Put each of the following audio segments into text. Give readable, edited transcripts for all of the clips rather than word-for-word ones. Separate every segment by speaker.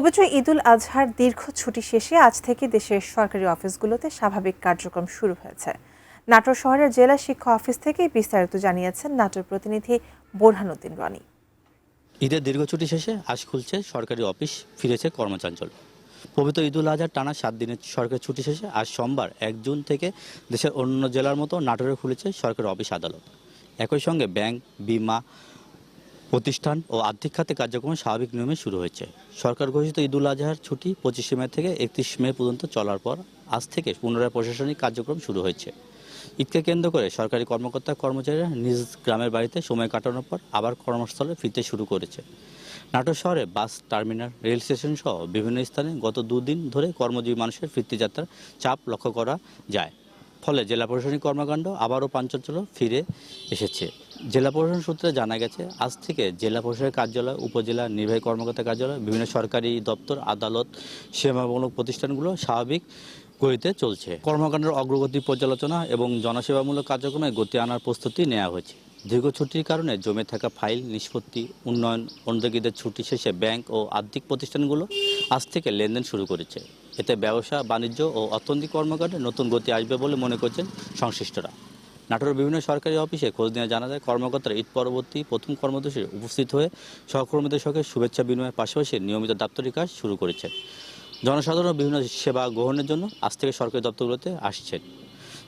Speaker 1: পবিত্র ঈদুল আজহার দীর্ঘ ছুটি শেষে আজ থেকে দেশের সরকারি অফিসগুলোতে স্বাভাবিক কার্যক্রম শুরু হয়েছে। নাটোর শহরের জেলা শিক্ষা অফিস থেকে বিস্তারিত জানিয়েছেন নাটোর প্রতিনিধি বোরহানুদ্দিন রনি।
Speaker 2: ঈদের দীর্ঘ ছুটি শেষে আজ খুলছে সরকারি অফিস, ফিরেছে কর্মচাঞ্চল্য। পবিত্র ঈদুল আজহার টানা 7 দিনের সরকারি ছুটি শেষে আজ সোমবার 1 জুন থেকে দেশের অন্য জেলার মতো নাটোরে খুলেছে সরকারি অফিস আদালত। একই সঙ্গে ব্যাংক, বিমা প্রতিষ্ঠান ও আর্থিক খাতে কার্যক্রম স্বাভাবিক নিয়মে শুরু হয়েছে। সরকার ঘোষিত ঈদুল আজহার ছুটি 25 মে থেকে 31 মে পর্যন্ত চলার পর আজ থেকে পুনরায় প্রশাসনিক কার্যক্রম শুরু হয়েছে। ঈদকে কেন্দ্র করে সরকারি কর্মকর্তা কর্মচারীরা নিজ গ্রামের বাড়িতে সময় কাটানোর পর আবার কর্মস্থলে ফিরতে শুরু করেছে। নাটোর শহরে বাস টার্মিনাল, রেল স্টেশন সহ বিভিন্ন স্থানে গত 2 দিন ধরে কর্মজীবী মানুষের ফিরতি যাত্রার চাপ লক্ষ্য করা যায়। ফলে জেলা প্রশাসনিক কর্মকাণ্ড আবারও প্রাণচাঞ্চল্য ফিরে এসেছে। জেলা প্রশাসন সূত্রে জানা গেছে, আজ থেকে জেলা প্রশাসনের কার্যালয়, উপজেলা নির্বাহী কর্মকর্তা কার্যালয়, বিভিন্ন সরকারি দপ্তর, আদালত, সেবামূলক প্রতিষ্ঠানগুলো স্বাভাবিক গতিতে চলছে। কর্মকাণ্ডের অগ্রগতি পর্যালোচনা এবং জনসেবামূলক কার্যক্রমে গতি আনার প্রস্তুতি নেওয়া হয়েছে। দীর্ঘ ছুটির কারণে জমে থাকা ফাইল নিষ্পত্তি, উন্নয়ন, অনুযোগীদের ছুটি শেষে ব্যাংক ও আর্থিক প্রতিষ্ঠানগুলো আজ থেকে লেনদেন শুরু করেছে। এতে ব্যবসা, বাণিজ্য ও অর্থনৈতিক কর্মকাণ্ডে নতুন গতি আসবে বলে মনে করছেন সংশ্লিষ্টরা। নাটোরের বিভিন্ন সরকারি অফিসে খোঁজ নিয়ে জানা যায়, কর্মকর্তারা ঈদ পরবর্তী প্রথম কর্মদিবসে উপস্থিত হয়ে সহকর্মীদের সঙ্গে শুভেচ্ছা বিনিময়ের পাশাপাশি নিয়মিত দাপ্তরিক কাজ শুরু করেছে। জনসাধারণ বিভিন্ন সেবা গ্রহণের জন্য আজ থেকে সরকারি দপ্তরগুলোতে আসছেন।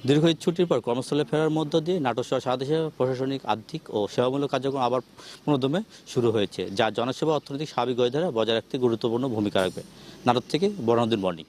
Speaker 2: দীর্ঘ ঈদ ছুটির পর কর্মস্থলে ফেরার মধ্য দিয়ে নাটোর সহ সারা দেশে প্রশাসনিক, আর্থিক ও সেবামূলক কার্যক্রম আবার পুনর্দমে শুরু হয়েছে, যা জনসেবা অর্থনৈতিক স্বাভাবিক গতিধারা বজায় রাখতে গুরুত্বপূর্ণ ভূমিকা রাখবে। নাটোর থেকে বোরহানুদ্দিন রনি।